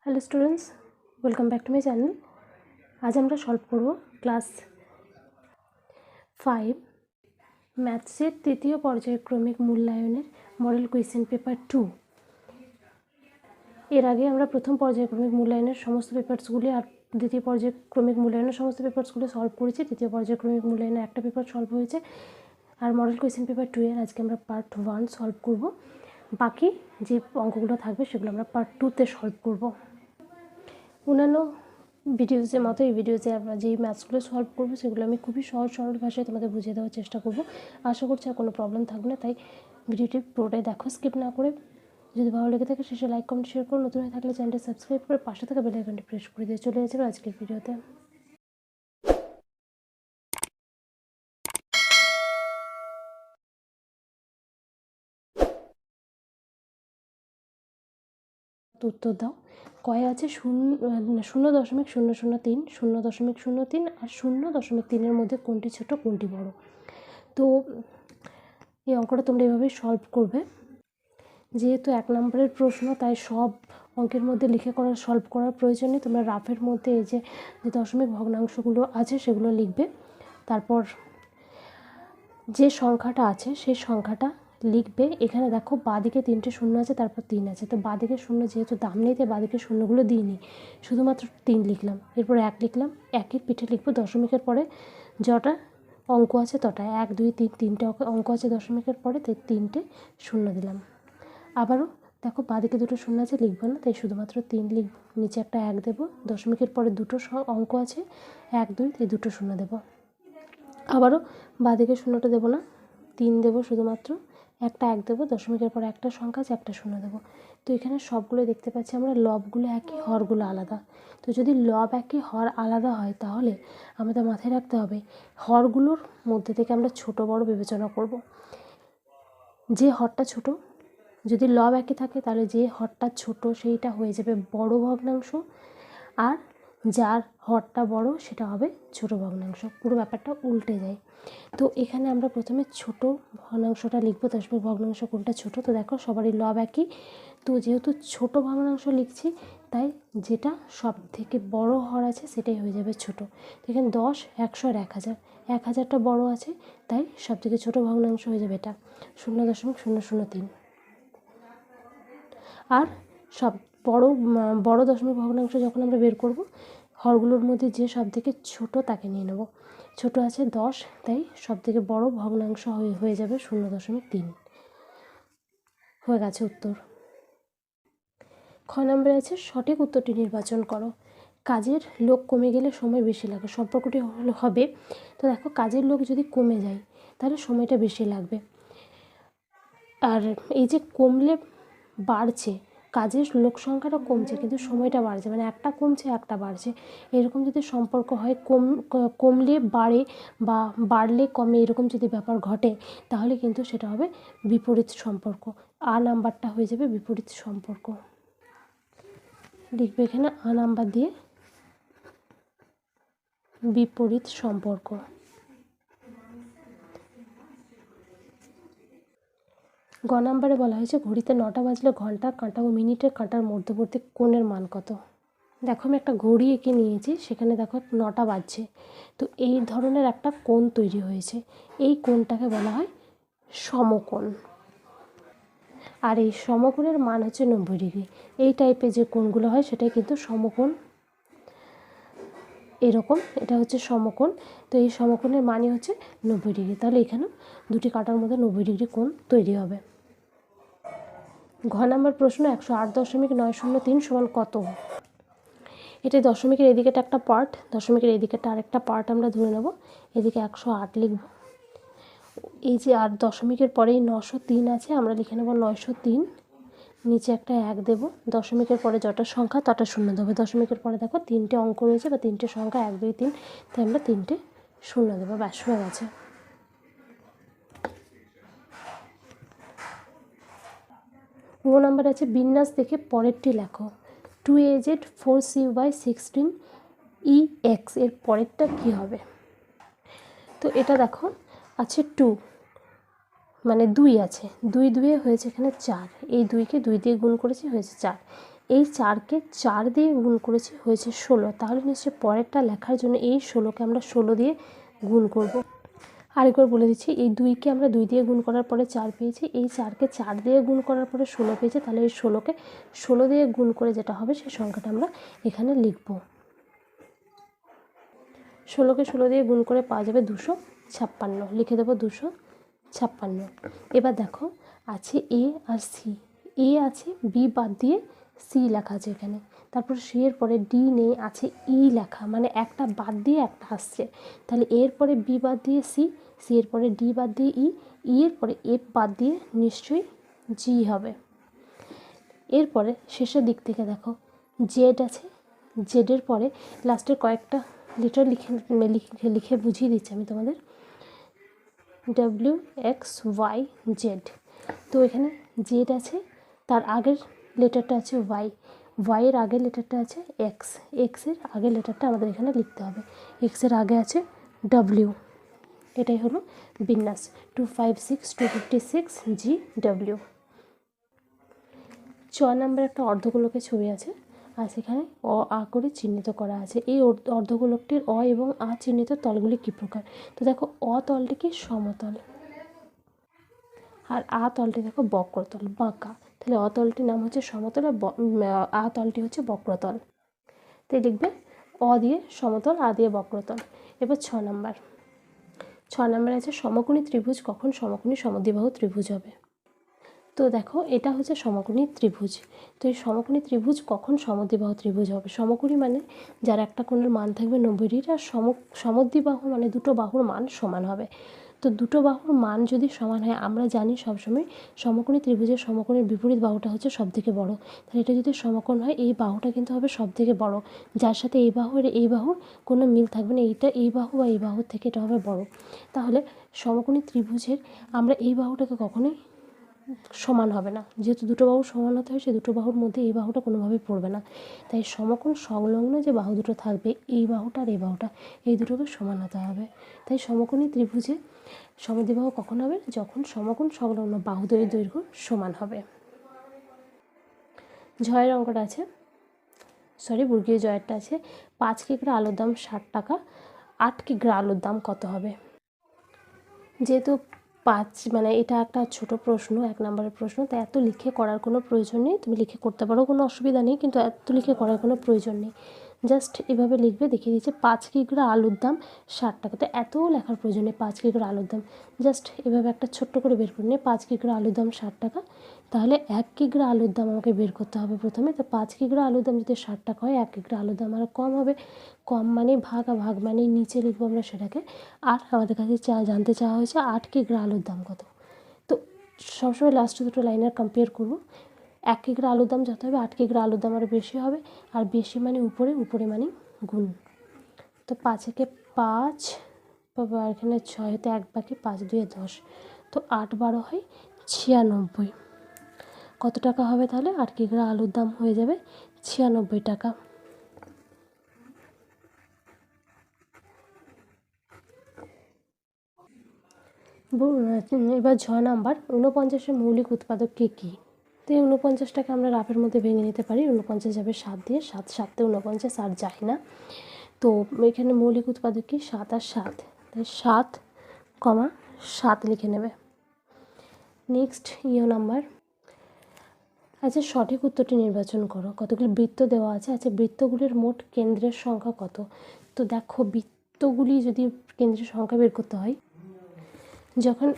Hello students, welcome back to my channel. আজ আমরা solve করব ক্লাস 5 ম্যাথসের তৃতীয় পর্যায়ক্রমিক মূল্যায়নের মডেল কোয়েশ্চেন পেপার 2। এর আগে আমরা প্রথম পর্যায়ক্রমিক মূল্যায়নের সমস্ত পেপারসগুলি আর দ্বিতীয় পর্যায়ক্রমিক মূল্যায়নের সমস্ত পেপারসগুলি সলভ করেছি। তৃতীয় পর্যায়ক্রমিক মূল্যায়নের একটা পেপার সলভ হয়েছে, আর মডেল কোয়েশ্চেন পেপার 2 এর আজকে আমরা পার্ট 1 সলভ করব। বাকি যে অঙ্কগুলো থাকবে সেগুলো আমরা পার্ট 2-তে সলভ করব। অন্যান্য ভিডিওসের মতো এই ভিডিওতে আমরা যেই ম্যাথসগুলো সলভ করবো সেগুলো আমি খুবই সহজ সরল ভাষায় তোমাদের বুঝিয়ে দেওয়ার চেষ্টা করব। আশা করছি আর কোনো প্রবলেম থাকবে না, তাই ভিডিওটি পুরোটাই দেখো, স্কিপ না করে। যদি ভালো লেগে থাকে শেষে লাইক কমেন্ট শেয়ার করো, নতুন হয়ে থাকলে চ্যানেলটি সাবস্ক্রাইব করে পাশে থাকা বেল আইকনটি প্রেস করে দিয়ে চলে যাবে আজকের ভিডিওতে। উত্তর দাও। কয়ে আছে 0.003, 0.03 আর 0.3-এর মধ্যে কোনটি ছোট কোনটি বড়। তো এই অঙ্কটা তোমরা এভাবেই সলভ করবে। যেহেতু 1 নম্বরের প্রশ্ন, তাই সব অঙ্কের মধ্যে লিখে সলভ করার প্রয়োজন নেই। তোমরা রাফের মধ্যে এই যে দশমিক ভগ্নাংশগুলো আছে সেগুলো লিখবে। তারপর যে সংখ্যাটা আছে সেই সংখ্যাটা লিখবে। এখানে দেখো বাঁদিকে 3টে শূন্য আছে, তারপর 3 আছে। তো বাঁদিকে শূন্য যেহেতু দাম নেই, তাই বাঁদিকে শূন্যগুলো দিইনি, শুধুমাত্র 3 লিখলাম। এরপর 1 লিখলাম, 1-এর পিঠে লিখবো দশমিকের পরে যটা অঙ্ক আছে তটা। 1 2 3 3টে অঙ্ক আছে দশমিকের পরে, তাই 3টে শূন্য দিলাম। আবারও দেখো বাঁদিকে দুটো শূন্য আছে, লিখবো না, তাই শুধুমাত্র 3 লিখব। নিচে একটা 1 দেবো, দশমিকের পরে দুটো অঙ্ক আছে 1 2, তাই দুটো শূন্য দেবো। আবারও বাঁদিকে শূন্যটা দেবো না, 3 দেবো শুধুমাত্র, একটা 1 দেবো, দশমিকের পরে একটা সংখ্যা আছে একটা শূন্য দেবো। তো এখানে সবগুলো দেখতে পাচ্ছি আমরা লবগুলো একই, হরগুলো আলাদা। তো যদি লব একই হর আলাদা হয় তাহলে আমাদের মাথায় রাখতে হবে হরগুলোর মধ্যে থেকে আমরা ছোট বড় বিবেচনা করব। যে হরটা ছোট, যদি লব একই থাকে তাহলে যে হরটা ছোট সেইটা হয়ে যাবে বড় ভগ্নাংশ, আর যার হরটা বড় সেটা হবে ছোট ভগ্নাংশ। পুরো ব্যাপারটা উল্টে যায়। তো এখানে আমরা প্রথমে ছোট ভগ্নাংশটা লিখবো। দশমিক ভগ্নাংশ কোনটা ছোট, তো দেখো সবারই লব একই। তো যেহেতু ছোট ভগ্নাংশ লিখছি, তাই যেটা সব থেকে বড় হর আছে সেটাই হয়ে যাবে ছোট। তো এখানে 10, 100 আর 1000, 1000টা বড় আছে, তাই সব থেকে ছোট ভগ্নাংশ হয়ে যাবে এটা 0.003। আর সব বড় দশমিক ভগ্নাংশ যখন আমরা বের করব, হরগুলোর মধ্যে যে সব থেকে ছোট তাকে নিয়ে নেব। ছোট আছে 10, তাই সব থেকে বড় ভগ্নাংশ হয়ে যাবে 0.3। হয়ে গেছে উত্তর। খ নম্বরে আছে সঠিক উত্তরটি নির্বাচন করো। কাজের লোক কমে গেলে সময় বেশি লাগে, সম্পর্কটি হবে। তো দেখো কাজের লোক যদি কমে যায় তাহলে সময়টা বেশি লাগবে। আর এই যে কমলে বাড়ছে, কাজের লোক সংখ্যাটা কমছে কিন্তু সময়টা বাড়ছে, মানে একটা কমছে একটা বাড়ছে, এরকম যদি সম্পর্ক হয়, কমলে বাড়ে বা বাড়লে কমে, এরকম যদি ব্যাপার ঘটে তাহলে কিন্তু সেটা হবে বিপরীত সম্পর্ক। নাম্বারটা হয়ে যাবে বিপরীত সম্পর্ক। লিখবে এখানে নাম্বার দিয়ে বিপরীত সম্পর্ক। গ নাম্বারে বলা হয়েছে ঘড়িতে 9টা বাজলে ঘন্টা কাঁটা ও মিনিটের কাঁটার মধ্যবর্তী কোণের মান কত। দেখো আমি একটা ঘড়ি এঁকে নিয়েছি, সেখানে দেখো 9টা বাজছে। তো এই ধরনের একটা কোণ তৈরি হয়েছে, এই কোণটাকে বলা হয় সমকোণ। আর এই সমকোণের মান হচ্ছে 90 ডিগ্রি। এই টাইপের যে কোণগুলো হয় সেটাই কিন্তু সমকোণ। এরকম এটা হচ্ছে সমকোণ। তো এই সমকোণের মানই হচ্ছে 90 ডিগ্রি। তাহলে এখানেও দুটি কাঁটার মধ্যে 90 ডিগ্রি কোণ তৈরি হবে। ঘ নম্বর প্রশ্ন 108.903 সমান কত। এটা দশমিকের এদিকেটা একটা পার্ট, দশমিকের এদিকেটা আরেকটা পার্ট আমরা ধরে নেব। এদিকে 108 লিখব। এই যে আর দশমিকের পরেই 903 আছে, আমরা লিখে নেব 903। নিচে একটা 1 দেব, দশমিকের পরে যটা সংখ্যা তটা শূন্য দেবো। দশমিকের পরে দেখো 3টে অঙ্ক রয়েছে বা 3টে সংখ্যা 1 2 3, তাই আমরা 3টে শূন্য দেবো। ব্যাস হয়ে গেছে। ও নাম্বার আছে বিন্যাস দেখে পরেরটি লেখো। 2az 4c/16 ex এর পরেরটা কী হবে। তো এটা দেখো আছে 2, মানে 2 আছে, 2 2 হয়েছে এখানে 4, এই 2কে 2 দিয়ে গুণ করেছি হয়েছে 4। এই 4কে 4 দিয়ে গুণ করেছি, হয়েছে 16। তাহলে নিশ্চয়ই পরেরটা লেখার জন্য এই 16কে আমরা 16 দিয়ে গুণ করব। আরেকবার বলে দিচ্ছি, এই 2কে আমরা 2 দিয়ে গুণ করার পরে 4 পেয়েছি, এই 4কে 4 দিয়ে গুণ করার পরে 16 পেয়েছি। তাহলে এই 16কে 16 দিয়ে গুণ করে যেটা হবে সেই সংখ্যাটা আমরা এখানে লিখব। 16কে 16 দিয়ে গুণ করে পাওয়া যাবে 256, লিখে দেবো 256। এবার দেখো আছে এ আর সি, এ আছে, বি বাদ দিয়ে সি লেখা আছে এখানে, তারপর সি এর পরে ডি নেই, আছে ই লেখা, মানে একটা বাদ দিয়ে একটা আসছে। তাহলে এর পরে বি বাদ দিয়ে সি, সি এর পরে ডি বাদ দিয়ে ই, ই এর পরে এফ বাদ দিয়ে নিশ্চয়ই জি হবে। এরপরে শেষের দিক থেকে দেখো জেড আছে, জেডের পরে লাস্টের কয়েকটা লেটার লিখে বুঝিয়ে দিচ্ছি আমি তোমাদের, WXYZ। তো এখানে জেড আছে, তার আগের লেটারটা আছে ওয়াই, ওয়াইয়ের আগের লেটারটা আছে এক্স, এক্সের আগের লেটারটা আমাদের এখানে লিখতে হবে, এক্সের আগে আছে ডব্লিউ। এটাই হলো বিন্যাস 256256GW। 6 নম্বর একটা অর্ধগোলকের ছবি আছে, আর সেখানে অ আ করে চিহ্নিত করা আছে। এই অর্ধগোলকটির অ এবং আ চিহ্নিত তলগুলি কী প্রকার? তো দেখো অ তলটি কি সমতল, আর আ তলটি দেখো বক্রতল, বাঁকা। তাহলে অ তলটির নাম হচ্ছে সমতল, আর আ তলটি হচ্ছে বক্রতল। তাই লিখবে অ দিয়ে সমতল, আ দিয়ে বক্রতল। এবার 6 নম্বর আছে সমকোণী ত্রিভুজ কখন সমকোণী সমদ্বিবাহু ত্রিভুজ হবে? তো দেখো এটা হচ্ছে সমকোণী ত্রিভুজ। তো এই সমকোণী ত্রিভুজ কখন সমদ্বিবাহু ত্রিভুজ হবে? সমকোণী মানে যার একটা কোণের মান থাকবে 90 ডিগ্রি, আর সমদ্বিবাহু মানে দুটো বাহুর মান সমান হবে। তো দুটো বাহুর মান যদি সমান হয়, আমরা জানি সবসময় সমকোণী ত্রিভুজের সমকোণের বিপরীত বাহুটা হচ্ছে সবথেকে বড়। তাহলে এটা যদি সমকোণ হয়, এই বাহুটা কিন্তু হবে সবথেকে বড়, যার সাথে এই বাহু আর এই বাহুর কোনো মিল থাকবে না, এইটা এই বাহু বা এই বাহুর থেকে এটা হবে বড়। তাহলে সমকোণী ত্রিভুজের আমরা এই বাহুটাকে কখনোই সমান হবে না, যেহেতু দুটো বাহু সমান হতে হয়, সেই দুটো বাহুর মধ্যে এই বাহুটা কোনোভাবেই পড়বে না। তাই সমকোণ সংলগ্ন যে বাহু দুটো থাকবে, এই বাহুটা আর এই বাহুটা, এই দুটোকে সমান হতে হবে। তাই সমকোণী ত্রিভুজে সমদ্বিবাহু কখন হবে? যখন সমকোণ সংলগ্ন বাহুদ্বয়ের দৈর্ঘ্য সমান হবে। জয়ের অঙ্কটা আছে, বর্গীয় জয়েরটা আছে, 5 কিগ্রা আলুর দাম 60 টাকা, 8 কিগ্রা আলুর দাম কত হবে? যেহেতু 5 মানে এটা একটা ছোট প্রশ্ন, 1 নম্বরের প্রশ্ন, তাই এত লিখে করার কোনো প্রয়োজন নেই। তুমি লিখে করতে পারো, কোনো অসুবিধা নেই, কিন্তু এত লিখে করার কোনো প্রয়োজন নেই। জাস্ট এভাবে লিখবে, দেখিয়ে দিচ্ছে 5 কিগ্রা আলুর দাম 60 টাকা। তো এত লেখার প্রয়োজন নেই, 5 কিগ্রা আলুর দাম জাস্ট এভাবে একটা ছোট্ট করে বের করে নিয়ে 5 কিগ্রা আলুর দাম 60 টাকা। তাহলে 1 কিগ্রা আলুর দাম আমাকে বের করতে হবে প্রথমে। তো 5 কিগ্রা আলুর দাম যদি 60 টাকা হয়, 1 কিগ্রা আলুর দাম আরও কম হবে, কম মানে ভাগ, আর ভাগ মানে নিচে লিখবো আমরা সেটাকে। আর আমাদের কাছে জানতে চাওয়া হয়েছে 8 কিগ্রা আলুর দাম কত। তো সবসময় লাস্টে দুটো লাইনের কম্পেয়ার করবো, 1 কিগ্রা আলুর দাম যত হবে 8 কিগ্রা আলুর দাম আরও বেশি হবে, আর বেশি মানে উপরে, উপরে মানে গুণ। তো 5 একে 5, বাবা এখানে 6 হতে 1 বাকি, 5 2 10, তো 8 12 হয় 96। কত টাকা হবে তাহলে? 8 কিগ্রা আলুর দাম হয়ে যাবে 96 টাকা। এবার 6 নাম্বার, 49-এর মৌলিক উৎপাদক কে কী? তো এই 49টাকে আমরা রাফের মধ্যে ভেঙে নিতে পারি। 49 যাবে 7 দিয়ে, 7 7 49 আর যায় না। তো এখানে মৌলিক উৎপাদক কি? 7 আর 7, তাই 7, 7 লিখে নেবে। নেক্সট নাম্বার আচ্ছা, সঠিক উত্তরটি নির্বাচন করো। কতগুলি বৃত্ত দেওয়া আছে, আচ্ছা বৃত্তগুলির মোট কেন্দ্রের সংখ্যা কত? তো দেখো বৃত্তগুলি যদি কেন্দ্রের সংখ্যা বের করতে হয়, যখন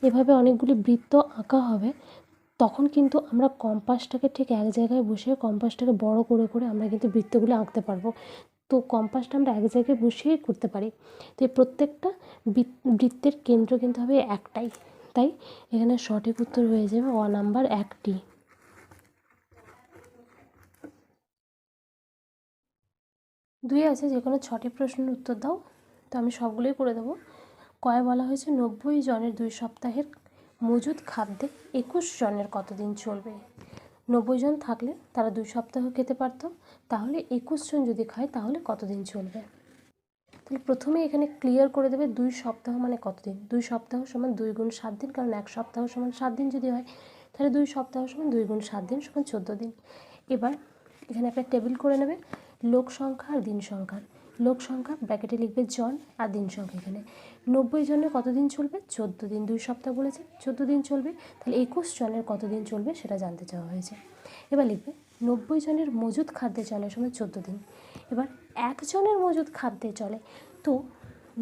এভাবে অনেকগুলি বৃত্ত আঁকা হবে, তখন কিন্তু আমরা কম্পাসটাকে ঠিক এক জায়গায় বসিয়ে কম্পাসটাকে বড় করে করে আমরা কিন্তু বৃত্তগুলো আঁকতে পারবো। তো কম্পাসটা আমরা এক জায়গায় বসিয়েই করতে পারি। তো এই প্রত্যেকটা বৃত্তের কেন্দ্র কিন্তু হবে একটাই, তাই এখানে সঠিক উত্তর হয়ে যাবে নাম্বার 1টি। 2 আছে, যে কোনো 6টি প্রশ্নের উত্তর দাও। তো আমি সবগুলোই করে দেবো। কয়ে বলা হয়েছে 90 জনের 2 সপ্তাহের মজুদ খাদ্যে 21 জনের কতদিন চলবে? 90 জন থাকলে তারা 2 সপ্তাহ খেতে পারত, তাহলে 21 জন যদি খায় তাহলে কতদিন চলবে? তাহলে প্রথমে এখানে ক্লিয়ার করে দেবে 2 সপ্তাহ মানে কতদিন। 2 সপ্তাহ সমান 2 গুণ 7 দিন, কারণ 1 সপ্তাহ সমান 7 দিন যদি হয়, তাহলে 2 সপ্তাহ সমান 2 গুণ 7 দিন সমান 14 দিন। এবার এখানে একটা টেবিল করে নেবে লোক সংখ্যা আর দিন সংখ্যার। লোক সংখ্যা ব্র্যাকেটে লিখবে জন, আর দিন সংখ্যা এখানে 90 জনের কতদিন চলবে, 14 দিন, 2 সপ্তাহ বলেছে, 14 দিন চলবে। তাহলে 21 জনের কতদিন চলবে সেটা জানতে চাওয়া হয়েছে। এবার লিখবে 90 জনের মজুদ খাদ্যে চলে সময় 14 দিন। এবার 1 জনের মজুদ খাদ্যে চলে, তো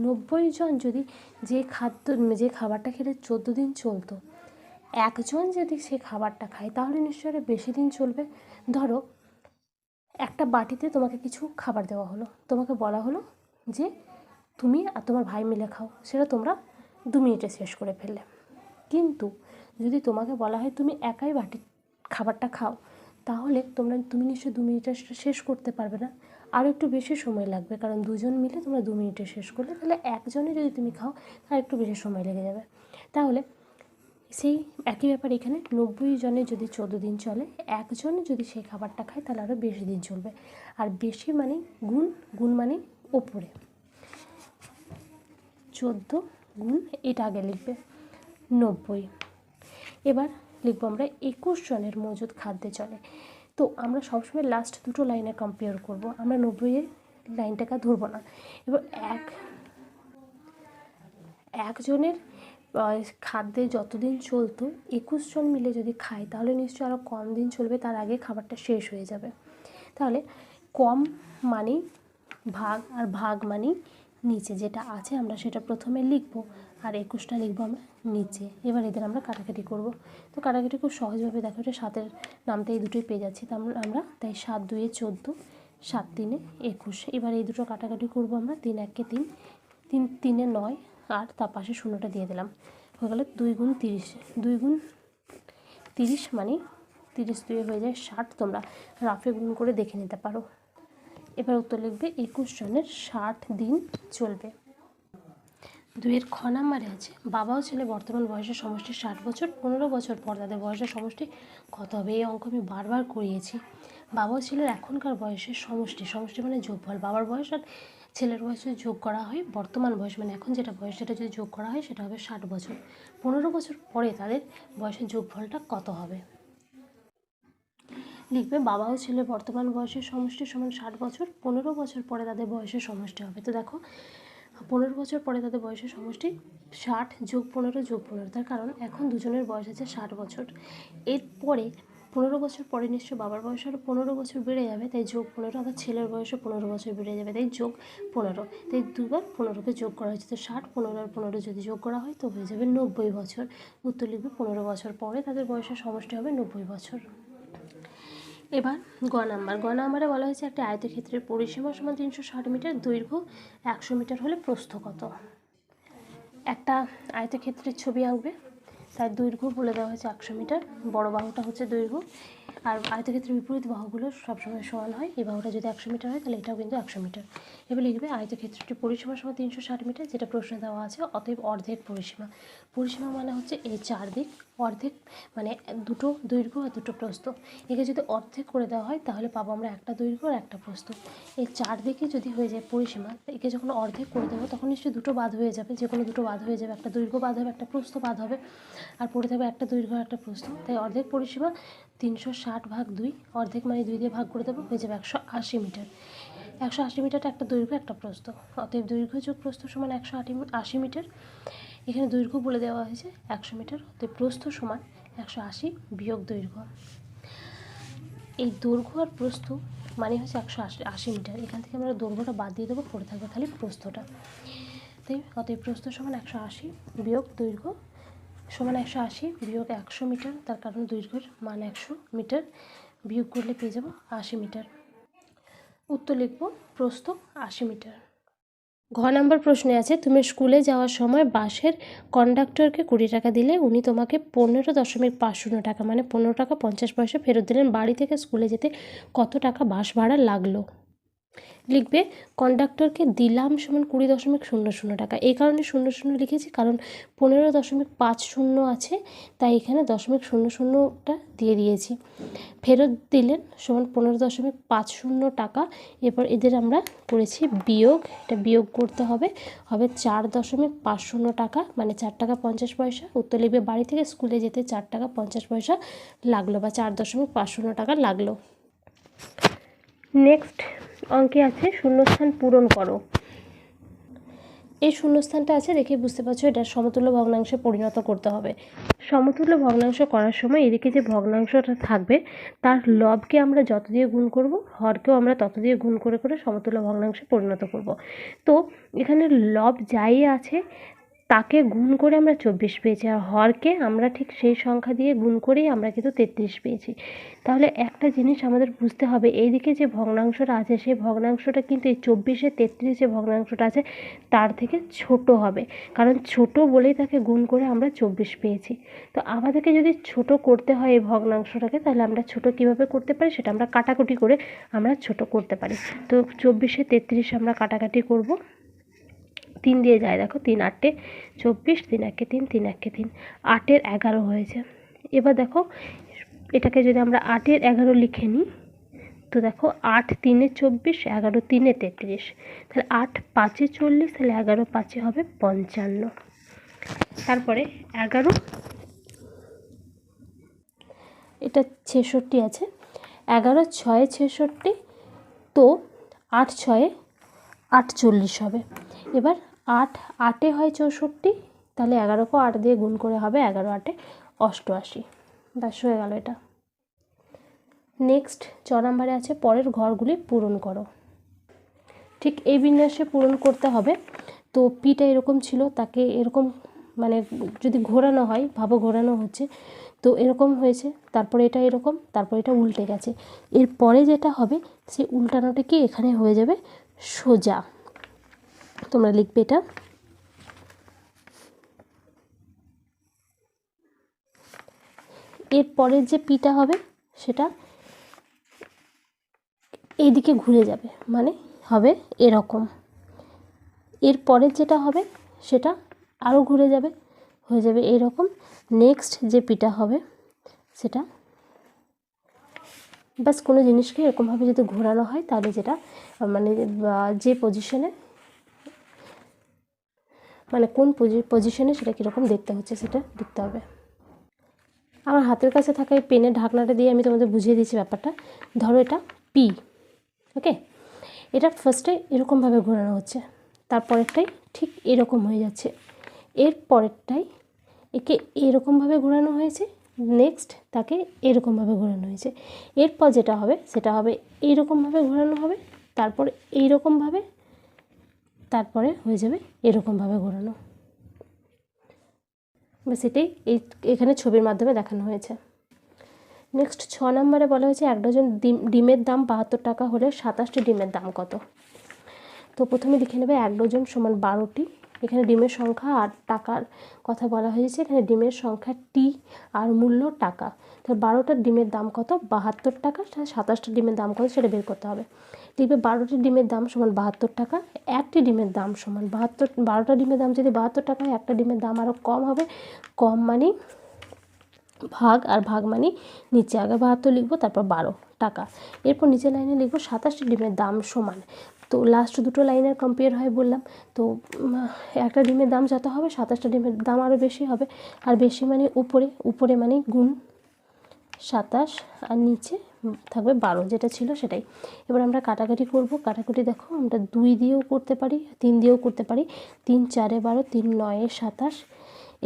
90 জন যদি যে খাবারটা খেলে 14 দিন চলতো, 1 জন যদি সেই খাবারটা খায় তাহলে নিশ্চয়ই আরও বেশি দিন চলবে। ধরো একটা বাটিতে তোমাকে কিছু খাবার দেওয়া হলো, তোমাকে বলা হলো যে তুমি আর তোমার ভাই মিলে খাও, সেটা তোমরা 2 মিনিটে শেষ করে ফেললে। কিন্তু যদি তোমাকে বলা হয় তুমি একাই বাটি খাবারটা খাও, তাহলে তুমি নিশ্চয়ই 2 মিনিটে শেষ করতে পারবে না, আরও একটু বেশি সময় লাগবে, কারণ 2 জন মিলে তোমরা 2 মিনিটে শেষ করলে, তাহলে 1 জনে যদি তুমি খাও তার একটু বেশি সময় লেগে যাবে। তাহলে সেই একই ব্যাপার এখানে 90 জনের যদি 14 দিন চলে, 1 জন যদি সেই খাবারটা খায় তাহলে আরও বেশি দিন চলবে। আর বেশি মানে গুণ, গুণ মানে ওপরে, 14 গুণ এটা আগে লিখবে 90। এবার লিখবো আমরা 21 জনের মজুদ খাদ্যে চলে। তো আমরা সবসময় লাস্ট দুটো লাইনে কম্পেয়ার করব, আমরা 90-এর লাইনটাকে ধরবো না। এবার এক জনের খাদ্যে যতদিন চলতো 21 জন মিলে যদি খায় তাহলে নিশ্চয়ই আরও কম দিন চলবে, তার আগে খাবারটা শেষ হয়ে যাবে। তাহলে কম মানেই ভাগ, আর ভাগ মানেই নিচে যেটা আছে আমরা সেটা প্রথমে লিখব, আর 21টা লিখবো আমরা নিচে। এবার এদের আমরা কাটাকাটি করব। তো কাটাকাটি খুব সহজভাবে দেখো, এটা 7-এর নামতে এই দুটোই পেয়ে যাচ্ছি, আমরা তাই 7 2 14, 7 3 21। এবার এই দুটো কাটাকাটি করব আমরা, 3 1 3, 3 3 9, আর তার পাশে শূন্যটা দিয়ে দিলাম, হয়ে গেল 2 গুণ 30, 2 গুণ 30 মানে 30 2 হয়ে যায় 60। তোমরা রাফে গুণ করে দেখে নিতে পারো। এবার উত্তর লিখবে 21 জনের 60 দিন চলবে। 2-এর খ নাম্বারে আছে বাবা ও ছেলে বর্তমান বয়সের সমষ্টি 60 বছর, 15 বছর পর তাদের বয়সের সমষ্টি কত হবে। এই অঙ্ক আমি বারবার করিয়েছি। বাবা ও ছেলের এখনকার বয়সের সমষ্টি, সমষ্টি মানে যোগফল, বাবার বয়স আর ছেলের বয়স যদি যোগ করা হয়, বর্তমান বয়স মানে এখন যেটা বয়স সেটা যদি যোগ করা হয় সেটা হবে 60 বছর। 15 বছর পরে তাদের বয়সের যোগফলটা কত হবে। লিখবে বাবা ও ছেলে বর্তমান বয়সের সমষ্টি সমান 60 বছর, 15 বছর পরে তাদের বয়সের সমষ্টি হবে। তো দেখো 15 বছর পরে তাদের বয়সের সমষ্টি 60 যোগ 15 যোগ 15, তার কারণ এখন দুজনের বয়স আছে 60 বছর। এরপরে 15 বছর পরে নিশ্চয় বাবার বয়স আরও 15 বছর বেড়ে যাবে, তাই যোগ 15, আবার ছেলের বয়সও 15 বছর বেড়ে যাবে, তাই যোগ 15, তাই দুবার 15কে যোগ করা হয়েছে। তো 60 15 আর 15 যদি যোগ করা হয় তো হয়ে যাবে 90 বছর। উত্তর লিখবে 15 বছর পরে তাদের বয়সের সমষ্টি হবে 90 বছর। এবার গ নাম্বারে বলা হয়েছে একটা আয়তক্ষেত্রের পরিসীমা সমান 360 মিটার, দৈর্ঘ্য 100 মিটার হলে প্রস্থ কত। একটা আয়তক্ষেত্রের ছবি আঁকবে, তার দৈর্ঘ্য বলে দেওয়া হয়েছে 100 মিটার, বড় বাহুটা হচ্ছে দৈর্ঘ্য, আর আয়তক্ষেত্রের বিপরীত বাহুগুলো সবসময় সমান হয়। এই বাহুটা যদি 100 মিটার হয় তাহলে এটাও কিন্তু 100 মিটার। এবার লিখবে আয়তক্ষেত্রটির পরিসীমা সমান 360 মিটার, যেটা প্রশ্নে দেওয়া আছে, অতএব অর্ধেক পরিসীমা। পরিসীমা মানে হচ্ছে এই 4 দিক, অর্ধেক মানে দুটো দৈর্ঘ্য আর দুটো প্রস্থ। একে যদি অর্ধেক করে দেওয়া হয় তাহলে পাবো আমরা একটা দৈর্ঘ্য আর একটা প্রস্থ। এই 4 দিকে যদি হয়ে যায় পরিসীমা, একে যখন অর্ধেক করে দেবো তখন নিশ্চয়ই দুটো বাদ হয়ে যাবে, যে কোনো দুটো বাদ হয়ে যাবে, একটা দৈর্ঘ্য বাদ হবে, একটা প্রস্থ বাদ হবে, আর পড়ে থাকবে একটা দৈর্ঘ্য একটা প্রস্থ। তাই অর্ধেক পরিসীমা 360 ভাগ 2, অর্ধেক মানে 2 দিয়ে ভাগ করে দেবো, হয়ে যাবে 180 মিটার। 180 মিটারটা একটা দৈর্ঘ্য একটা প্রস্থ, অতএব দৈর্ঘ্য যোগ প্রস্থ সমান 180 মিটার। এখানে দৈর্ঘ্য বলে দেওয়া হয়েছে 100 মিটার, অতএব প্রস্থ সমান 180 বিয়োগ দৈর্ঘ্য। এই দৈর্ঘ্য আর প্রস্থ মানে হচ্ছে 180 মিটার, এখান থেকে আমরা দৈর্ঘ্যটা বাদ দিয়ে দেবো, পড়ে থাকবে খালি প্রস্থটা। তাই অতএব প্রস্থ সমান 180 বিয়োগ দৈর্ঘ্য সমান 180 বিয়োগ 100 মিটার, তার কারণ দৈর্ঘ্যের মান 100 মিটার, বিয়োগ করলে পেয়ে যাব 80 মিটার। উত্তর লিখব প্রস্থ 80 মিটার। ঘ নাম্বার প্রশ্নে আছে তুমি স্কুলে যাওয়ার সময় বাসের কন্ডাক্টরকে 20 টাকা দিলে, উনি তোমাকে 15.50 টাকা মানে 15 টাকা 50 পয়সা ফেরত দিলেন, বাড়ি থেকে স্কুলে যেতে কত টাকা বাস ভাড়া লাগলো। লিখবে কন্ডাক্টরকে দিলাম সমান 20.00 টাকা। এই কারণে 00 লিখেছি কারণ 15.50 আছে, তাই এখানে 0.00টা দিয়ে দিয়েছি। ফেরত দিলেন সমান 15.50 টাকা। এরপর এদের আমরা করেছি বিয়োগ, এটা বিয়োগ করতে হবে, হবে 4.50 টাকা মানে 4 টাকা 50 পয়সা। উত্তর লিখবে বাড়ি থেকে স্কুলে যেতে 4 টাকা 50 পয়সা লাগলো বা 4.50 টাকা লাগলো। নেক্সট অঙ্কে আছে শূন্যস্থান পূরণ করো। এই শূন্যস্থানটা আছে দেখে বুঝতে পারছো এটা সমতুল্য ভগ্নাংশে পরিণত করতে হবে। সমতুল্য ভগ্নাংশ করার সময় এদিকে যে ভগ্নাংশটা থাকবে তার লবকে আমরা যত দিয়ে গুণ করব, হরকেও আমরা তত দিয়ে গুণ করে করে সমতুল্য ভগ্নাংশে পরিণত করব। তো এখানে লব যাই আছে তাকে গুণ করে আমরা 24 পেয়েছি, আর হরকে আমরা ঠিক সেই সংখ্যা দিয়ে গুণ করেই আমরা কিন্তু 33 পেয়েছি। তাহলে একটা জিনিস আমাদের বুঝতে হবে, এইদিকে যে ভগ্নাংশটা আছে সেই ভগ্নাংশটা কিন্তু এই 24-এ 33 যে ভগ্নাংশটা আছে তার থেকে ছোট হবে, কারণ ছোট বলেই তাকে গুণ করে আমরা 24 পেয়েছি। তো আমাদেরকে যদি ছোট করতে হয় এই ভগ্নাংশটাকে, তাহলে আমরা ছোট কিভাবে করতে পারি সেটা আমরা কাটাকুটি করে আমরা ছোট করতে পারি। তো 24-এ 33 আমরা কাটাকাটি করব, 3 দিয়ে যায়, দেখো 3 8 24, 3 1 3, 3 1 3, 8 11 হয়েছে। এবার দেখো এটাকে যদি আমরা 8 11 লিখে নিই, তো দেখো 8 3 24, 11 3 33, তাহলে 8 5 40, তাহলে 11 5 হবে 55। তারপরে 11, এটা 66 আছে, 11 6 66, তো 8 6 48 হবে। এবার 8 8 হয় 64, তাহলে 11কেও 8 দিয়ে গুণ করে হবে 11 8 88, ব্যাস হয়ে গেল এটা। নেক্সট 4 নম্বরে আছে পরের ঘরগুলি পূরণ করো। ঠিক এই বিন্যাসে পূরণ করতে হবে। তো পিটা এরকম ছিল, তাকে এরকম মানে যদি ঘোরানো হয়, ভাবো ঘোরানো হচ্ছে, তো এরকম হয়েছে, তারপরে এটা এরকম, তারপরে এটা উল্টে গেছে। এরপরে যেটা হবে সেই উল্টানোটা কি এখানে হয়ে যাবে সোজা। তোমরা লিখবে এটা। এর পরের যে পিটা হবে সেটা এইদিকে ঘুরে যাবে, মানে হবে এরকম। এর পরের যেটা হবে সেটা আরও ঘুরে যাবে, হয়ে যাবে এরকম। নেক্সট যে পিটা হবে সেটা বাস কোনো জিনিসকে এরকমভাবে যদি ঘোরানো হয় তাহলে যেটা মানে যে পজিশনে, মানে কোন পজিশনে সেটা কীরকম দেখতে হচ্ছে সেটা দেখতে হবে। আমার হাতের কাছে থাকা এই পেনের ঢাকনাটা দিয়ে আমি তোমাদের বুঝিয়ে দিচ্ছি ব্যাপারটা। ধরো এটা পি, ওকে, এটা ফার্স্টে এরকমভাবে ঘোরানো হচ্ছে, তারপরেরটাই ঠিক এরকম হয়ে যাচ্ছে, এর পরেরটাই একে এরকমভাবে ঘোরানো হয়েছে, নেক্সট তাকে এরকমভাবে ঘোরানো হয়েছে। এরপর যেটা হবে সেটা হবে এইরকমভাবে ঘোরানো হবে, তারপর এইরকমভাবে, তারপরে হয়ে যাবে এরকমভাবে ঘোরানো। বা সেটাই এখানে ছবির মাধ্যমে দেখানো হয়েছে। নেক্সট 6 নম্বরে বলা হয়েছে 1 ডজন ডিমের দাম 72 টাকা হলে 27টি ডিমের দাম কত। তো প্রথমে লিখে নেবে 1 ডজন সমান 12টি, এখানে ডিমের সংখ্যা আর টাকার কথা বলা হয়েছে, এখানে ডিমের সংখ্যা টি আর মূল্য টাকা। তো 12টা ডিমের দাম কত, 72 টাকা, 27টা ডিমের দাম কত সেটা বের করতে হবে। লিখবে 12টি ডিমের দাম সমান 72 টাকা, একটি ডিমের দাম সমান 12টা ডিমের দাম যদি 72 টাকা হয়, একটা ডিমের দাম আরও কম হবে, কম মানে ভাগ, আর ভাগ মানে নিচে আগে 72 লিখবো, তারপর 12 টাকা। এরপর নিচের লাইনে লিখবো 27টি ডিমের দাম সমান, তো লাস্ট দুটো লাইনের কম্পেয়ার হয় বললাম, তো একটা ডিমের দাম যত হবে 27টা ডিমের দাম আরও বেশি হবে, আর বেশি মানে উপরে, উপরে মানে গুণ 27 আর নিচে থাকবে 12 যেটা ছিল সেটাই। এবার আমরা কাটাকাটি করব, কাটাকুটি দেখো আমরা 2 দিয়েও করতে পারি, 3 দিয়েও করতে পারি, 3 4 12, 3 9 27।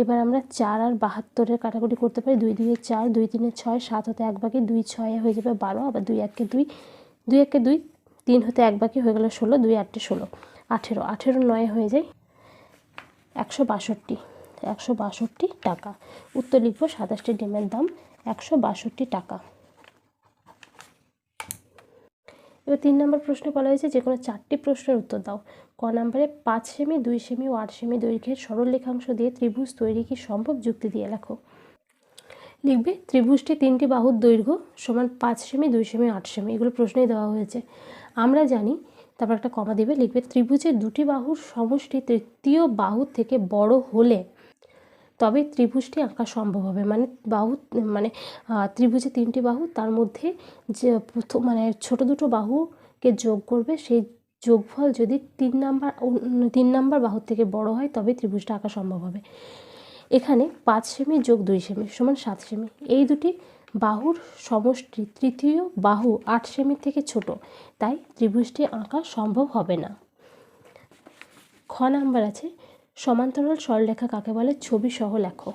এবার আমরা 4 আর 72-এর কাটাকুটি করতে পারি, 2 2 4, 2 3 6, 7 হতে 1 বাকি, 2 6 হয়ে যাবে 12, আবার 2 1 2, 2 1 2, 3 হতে 1 বাকি হয়ে গেল 16, 2 8 16, 18, 18 9 হয়ে যায় 162, 162 টাকা। উত্তর লিখবো 27টি ডিমের দাম 162 টাকা। এবার 3 নম্বর প্রশ্নে বলা হয়েছে যে কোনো 4টি প্রশ্নের উত্তর দাও। ক নম্বরে 5 সেমি, 2 সেমি ও 8 সেমি দৈর্ঘ্যের সরল রেখাংশ দিয়ে ত্রিভুজ তৈরি কি সম্ভব, যুক্তি দিয়ে লেখো। লিখবে ত্রিভুজটি 3টি বাহুর দৈর্ঘ্য সমান 5 সেমি, 2 সেমি, 8 সেমি, এগুলো প্রশ্নেই দেওয়া হয়েছে আমরা জানি। তারপর একটা কমা দিবে, লিখবে ত্রিভুজের 2টি বাহুর সমষ্টি তৃতীয় বাহুর থেকে বড় হলে তবে ত্রিভুজটি আঁকা সম্ভব হবে। মানে বাহু মানে ত্রিভুজে 3টি বাহু, তার মধ্যে যে প্রথম মানে ছোটো দুটো বাহুকে যোগ করবে, সেই যোগফল যদি 3 নাম্বার বাহুর থেকে বড় হয় তবে ত্রিভুজটা আঁকা সম্ভব হবে। এখানে 5 সেমি যোগ 2 সেমি সমান 7 সেমি, এই দুটি বাহুর সমষ্টি তৃতীয় বাহু 8 সেমির থেকে ছোট, তাই ত্রিভুজটি আঁকা সম্ভব হবে না। খ নাম্বার আছে সমান্তরাল সরলরেখা কাকে বলে, ছবি সহ লেখো।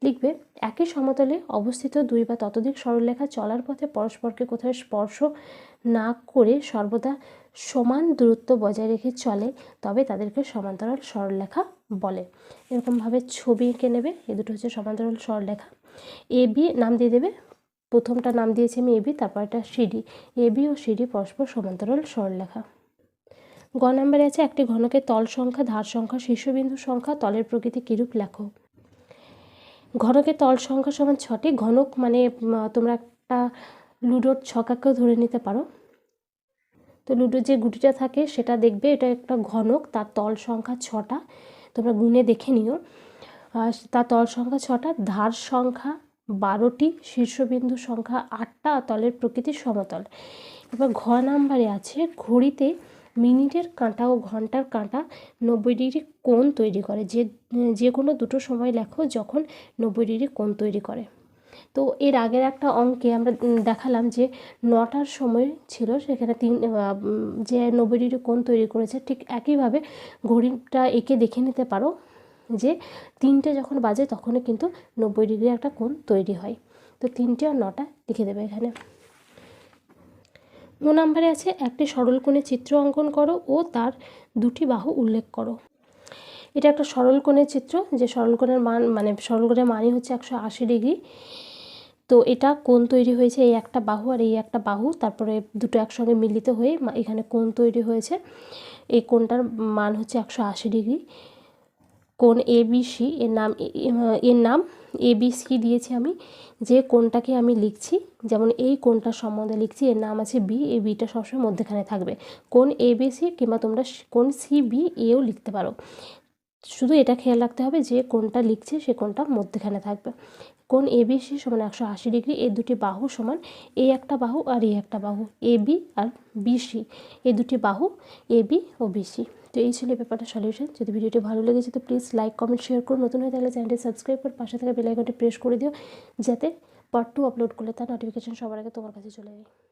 লিখবে একই সমতলে অবস্থিত দুই বা ততোধিক সরলরেখা চলার পথে পরস্পরকে কোথাও স্পর্শ না করে সর্বদা সমান দূরত্ব বজায় রেখে চলে, তবে তাদেরকে সমান্তরাল সরলরেখা বলে। এরকমভাবে ছবি এঁকে নেবে। এ দুটো হচ্ছে সমান্তরাল সরলরেখা। এ বি নাম দিয়ে দেবে, প্রথমটা নাম দিয়েছি আমি এ বি, তারপর একটা CD. A B O CD পরস্পর সমান্তরাল সরলরেখা। গ নাম্বারে আছে একটি ঘনকের তল সংখ্যা, ধার সংখ্যা, শীর্ষবিন্দু সংখ্যা, তলের প্রকৃতি কিরূপ লেখো। ঘনকের তল সংখ্যা সমান 6টি। ঘনক মানে তোমরা একটা লুডোর ছকাকেও ধরে নিতে পারো। তো লুডোর যে গুটিটা থাকে সেটা দেখবে এটা একটা ঘনক, তার তল সংখ্যা 6টা, তোমরা গুনে দেখে নিও। তার তল সংখ্যা 6টা, ধার সংখ্যা 12টি, শীর্ষবিন্দু সংখ্যা 8টা, তলের প্রকৃতি সমতল। এবার ঘ নাম্বারে আছে ঘড়িতে মিনিটের কাঁটা ও ঘন্টার কাঁটা 90 ডিগ্রি কোণ তৈরি করে। যে কোনো দুটো সময় লেখো যখন 90 ডিগ্রি কোণ তৈরি করে। তো এর আগের একটা অঙ্কে আমরা দেখালাম যে 9টার সময় ছিল, সেখানে যে 90 ডিগ্রি কোণ তৈরি করেছে। ঠিক একইভাবে ঘড়িটা এঁকে দেখে নিতে পারো যে 3টে যখন বাজে তখনই কিন্তু 90 ডিগ্রি একটা কোণ তৈরি হয়। তো 3টে আর 9টা লিখে দেবে এখানে। ও নাম্বারে আছে একটি সরলকোণের চিত্র অঙ্কন করো ও তার দুটি বাহু উল্লেখ করো। এটা একটা সরলকোণের চিত্র, যে সরলকোণের মান মানে সরলকোণের মানই হচ্ছে 180 ডিগ্রি। তো এটা কোণ তৈরি হয়েছে এই একটা বাহু আর এই একটা বাহু, তারপরে দুটো একসঙ্গে মিলিত হয়ে এখানে কোণ তৈরি হয়েছে। এই কোণটার মান হচ্ছে 180 ডিগ্রি। কোণ এবিসি এর নাম এবিসি দিয়েছি আমি। যে কোণটাকে আমি লিখছি, যেমন এই কোণটার সম্বন্ধে লিখছি, এর নাম আছে বি। এই বিটা সবসময় মধ্যেখানে থাকবে। কোণ এবিসি কিংবা তোমরা কোণ সিবি এও লিখতে পারো। শুধু এটা খেয়াল রাখতে হবে যে কোণটা লিখছে সে কোণটা মধ্যেখানে থাকবে। কোণ এবিসি সমান 180 ডিগ্রি। এই দুটি বাহু সমান এই একটা বাহু আর এই একটা বাহু, এবি আর বিসি। এই দুটি বাহু এবি ও বিসি। তো এই ছিল পেপারটা সলিউশন। যদি ভিডিওটি ভালো লেগেছে তো প্লিজ লাইক কমেন্ট শেয়ার করুন। নতুন হয়ে থাকলে চ্যানেলটি সাবস্ক্রাইব করে পাশে থাকা বেল আইকনটি প্রেস করে দিও, যাতে পার্ট 2 আপলোড করলে তার নোটিফিকেশন সবার আগে তোমার কাছে চলে যায়।